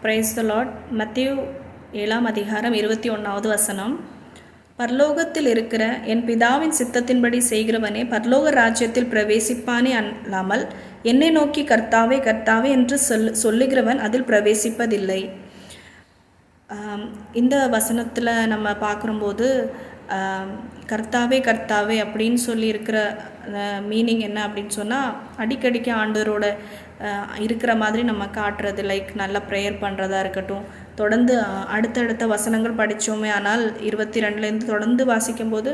Praise the Lord. மத்தேயு 7ஆம் அதிகாரம் 21வது வசனம். பரலோகத்தில் இருக்கிற என் பிதாவின் சித்தத்தின்படி செய்கிறவனே பரலோக ராஜ்யத்தில் பிரவேசிப்பானே அல்லாமல் என்னை நோக்கி கர்த்தாவே கர்த்தாவே என்று சொல்லுகிறவன் அதில் பிரவேசிப்பதில்லை. இந்த வசனத்தில் நம்ம பார்க்கும்போது கர்த்தாவே கர்த்தாவே அப்படின்னு சொல்லி இருக்கிற மீனிங் என்ன அப்படின்னு சொன்னால், அடிக்கடிக்கு ஆண்டவரோட இருக்கிற மாதிரி நம்ம காட்டுறது. லைக் நல்லா ப்ரேயர் பண்ணுறதா இருக்கட்டும். தொடர்ந்து அடுத்தடுத்த வசனங்கள் படித்தோமே, ஆனால் 22லேருந்து தொடர்ந்து வாசிக்கும்போது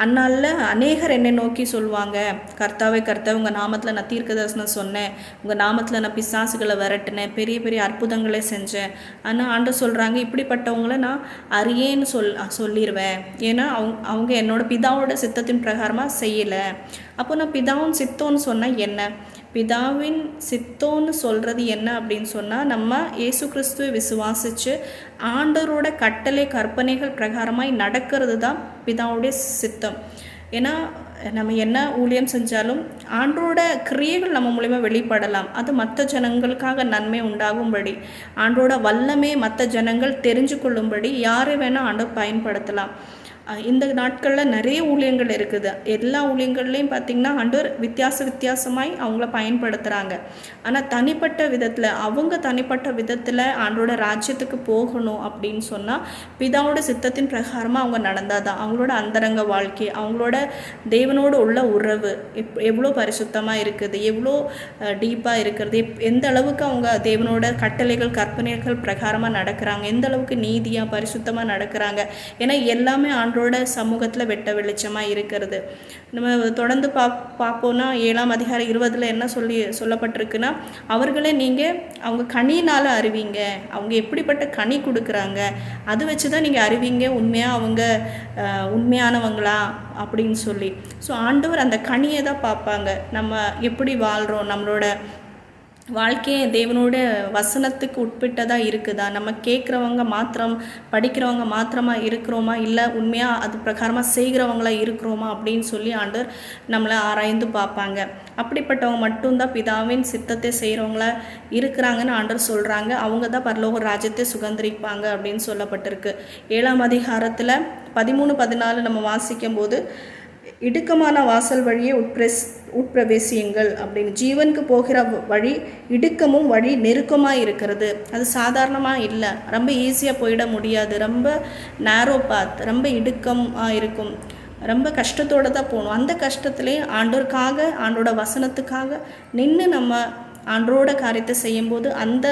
அந்நாளில் அநேகர் என்னை நோக்கி சொல்லுவாங்க, கர்த்தாவே கர்த்தாவே உங்கள் நாமத்தில் நான் தீர்க்க தரிசனம் சொன்னேன், உங்கள் நாமத்தில் நான் பிசாசுகளை விரட்டினேன், பெரிய பெரிய அற்புதங்களை செஞ்சேன். ஆனால் ஆண்டவர் சொல்கிறாங்க, இப்படிப்பட்டவங்கள நான் அறியேன்னு சொல்லிடுவேன். ஏன்னா அவங்க என்னோட பிதாவோட சித்தத்தின் பிரகாரமாக செய்யலை. அப்போ நான் பிதாவின் சித்தம்னு சொன்னால் என்ன? பிதாவின் சித்தம்னு சொல்கிறது என்ன அப்படின்னு சொன்னால், நம்ம இயேசு கிறிஸ்துவை விசுவாசித்து ஆண்டவரோட கட்டளை கற்பனைகள் பிரகாரமாய் நடக்கிறது தான் பிதாவுடைய சித்தம். ஏன்னா நம்ம என்ன ஊழியம் செஞ்சாலும் ஆண்டோட கிரியைகள் நம்ம மூலிமா வெளிப்படலாம். அது மற்ற ஜனங்களுக்காக நன்மை உண்டாகும்படி, ஆண்டோட வல்லமே மற்ற ஜனங்கள் தெரிஞ்சு கொள்ளும்படி யாரை வேணால் ஆண்டவர் பயன்படுத்தலாம். இந்த நாட்களில் நிறைய ஊழியங்கள் இருக்குது. எல்லா ஊழியங்கள்லேயும் பார்த்திங்கன்னா ஆண்டவர் வித்தியாசமாய் அவங்கள பயன்படுத்துகிறாங்க. ஆனால் தனிப்பட்ட விதத்தில் தனிப்பட்ட விதத்தில் ஆண்டோட ராஜ்யத்துக்கு போகணும் அப்படின்னு சொன்னால் பிதாவோட சித்தத்தின் பிரகாரமாக அவங்க நடந்தால் தான் அவங்களோட அந்தரங்க வாழ்க்கை, அவங்களோட தேவனோடு உள்ள உறவு எவ்வளோ பரிசுத்தமாக இருக்குது, எவ்வளோ டீப்பாக இருக்கிறது, எந்த அளவுக்கு அவங்க தேவனோட கட்டளைகள் கற்பனைகள் பிரகாரமாக நடக்கிறாங்க, எந்த அளவுக்கு நீதியாக பரிசுத்தமாக நடக்கிறாங்க. ஏன்னா எல்லாமே ஆண்டோட சமூகத்தில் வெட்ட வெளிச்சமாக இருக்கிறது. நம்ம தொடர்ந்து பார்ப்போம்னா 7ஆம் அதிகாரம் 20 என்ன சொல்லப்பட்டிருக்குன்னா, அவர்களே நீங்கள் அவங்க கனியினால் அறிவீங்க, அவங்க எப்படிப்பட்ட கனி கொடுக்குறாங்க, அது வச்சு தான் நீங்கள் அறிவீங்க உண்மையாக அவங்க உண்மையானவங்களா அப்படின்னு சொல்லி. ஸோ ஆண்டவர் அந்த கனியை தான் பார்ப்பாங்க. நம்ம எப்படி வாழ்கிறோம், நம்மளோட வாழ்க்கையை தேவனோட வசனத்துக்கு உட்பட்டதாக இருக்குதா, நம்ம கேட்குறவங்க மாத்திரம் படிக்கிறவங்க மாத்திரமாக இருக்கிறோமா, இல்லை உண்மையாக அது பிரகாரமாக செய்கிறவங்களா இருக்கிறோமா அப்படின்னு சொல்லி ஆண்டவர் நம்மளை ஆராய்ந்து பார்ப்பாங்க. அப்படிப்பட்டவங்க மட்டும்தான் பிதாவின் சித்தத்தை செய்கிறவங்களா இருக்கிறாங்கன்னு ஆண்டவர் சொல்கிறாங்க. அவங்க தான் பரலோக ராஜ்யத்தை சுதந்திரிப்பாங்க அப்படின்னு சொல்லப்பட்டிருக்கு. 7ஆம் அதிகாரத்தில் 13-14 நம்ம வாசிக்கும் போது, இடுக்கமான வாசல் வழியே உட்பிரவேசியுங்கள் அப்படின்னு. ஜீவனுக்கு போகிற வழி இடுக்கமும் வழி நெருக்கமாக இருக்கிறது. அது சாதாரணமாக இல்லை, ரொம்ப ஈஸியாக போயிட முடியாது. ரொம்ப நேரோ பாத், ரொம்ப இடுக்கமாக இருக்கும், ரொம்ப கஷ்டத்தோடு தான் போகணும். அந்த கஷ்டத்துலேயே ஆண்டோருக்காக ஆண்டோட வசனத்துக்காக நின்று நம்ம ஆண்டோட காரியத்தை செய்யும்போது அந்த